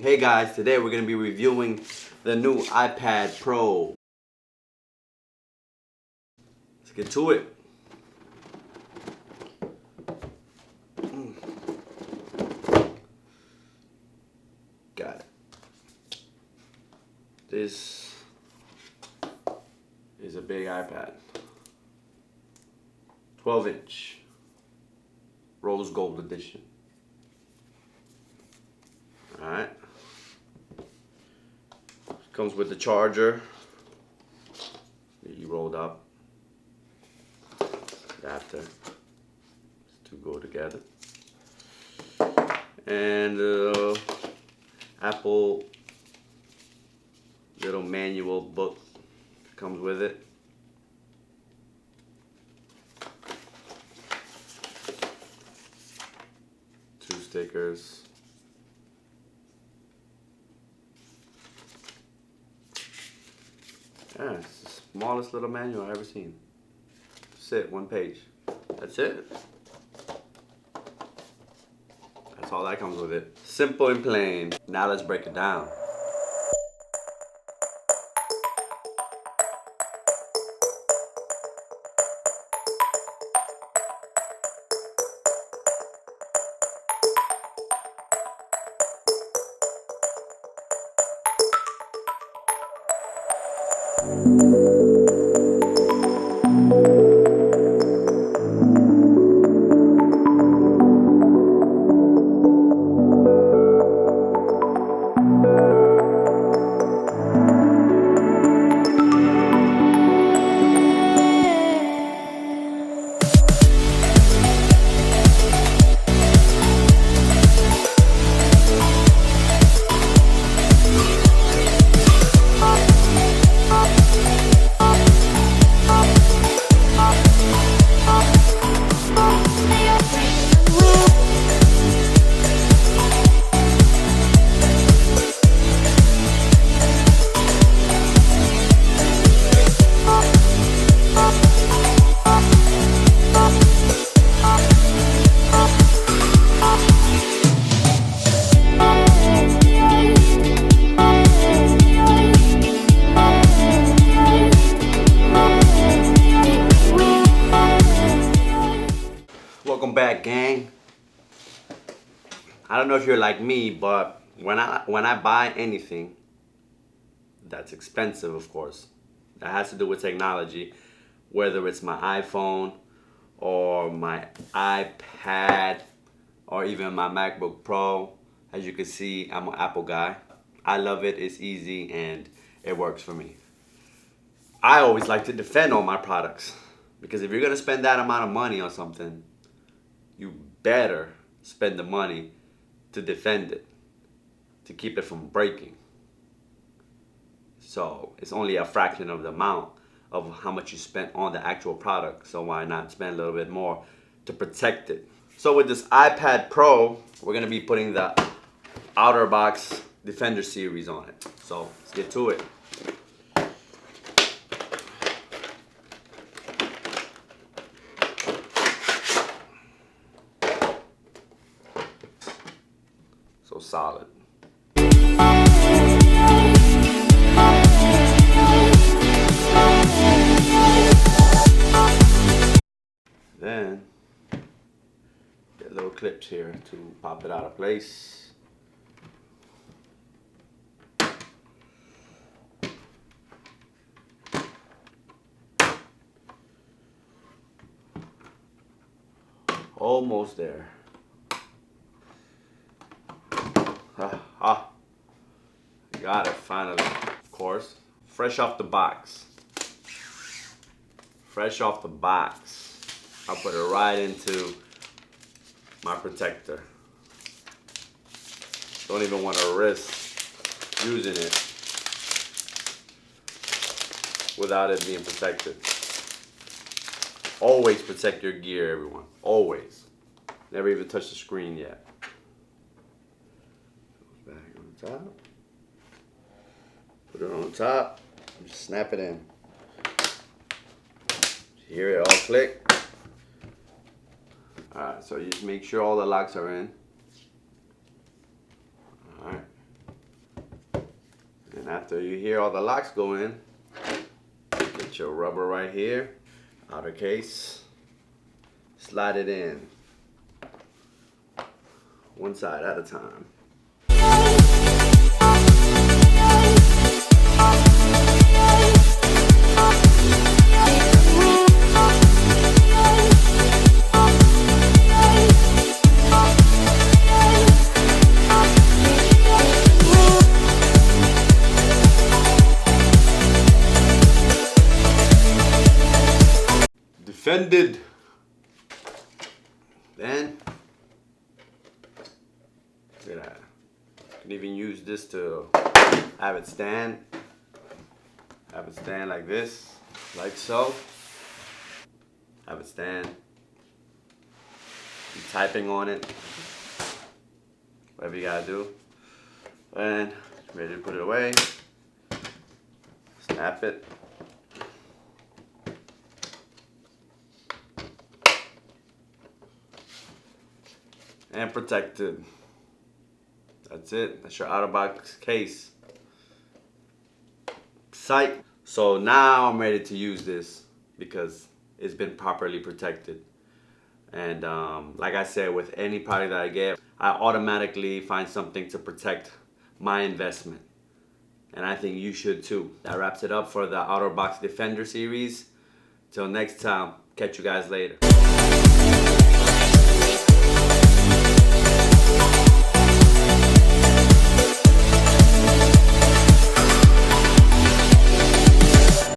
Hey guys, today we're going to be reviewing the new iPad Pro. Let's get to it. Got it. This is a big iPad. 12-inch. Rose Gold Edition. Alright. Comes with the charger that you rolled up. Adapter. These two go together. And Apple little manual book comes with it. Two stickers. Yeah, it's the smallest little manual I've ever seen. That's it, one page. That's it. That's all that comes with it. Simple and plain. Now let's break it down. Welcome back, gang. I don't know if you're like me, but when I buy anything that's expensive, of course, that has to do with technology, whether it's my iPhone or my iPad or even my MacBook Pro, as you can see, I'm an Apple guy. I love it, it's easy, and it works for me. I always like to defend all my products, because if you're gonna spend that amount of money on something, you better spend the money to defend it, to keep it from breaking. So it's only a fraction of the amount of how much you spent on the actual product, so why not spend a little bit more to protect it? So with this iPad Pro, we're gonna be putting the OtterBox Defender series on it. So let's get to it. So solid. Then get little clips here to pop it out of place. Almost there. Got it finally, of course. Fresh off the box. Fresh off the box. I'll put it right into my protector. Don't even want to risk using it without it being protected. Always protect your gear, everyone. Always. Never even touched the screen yet. Goes back on the top. Put it on top. And just snap it in. Hear it all click. Alright, so you just make sure all the locks are in. Alright. After you hear all the locks go in, get your rubber right here, outer case, slide it in, one side at a time. Defended. Then, look at that. You can even use this to have it stand. Have it stand like this, like so. Have it stand. Be typing on it. Whatever you gotta do. And ready to put it away. Snap it. And protected. That's it. That's your OtterBox case. Psych. So now I'm ready to use this because it's been properly protected. And like I said, with any product that I get, I automatically find something to protect my investment. And I think you should too. That wraps it up for the OtterBox Defender series. Till next time, catch you guys later.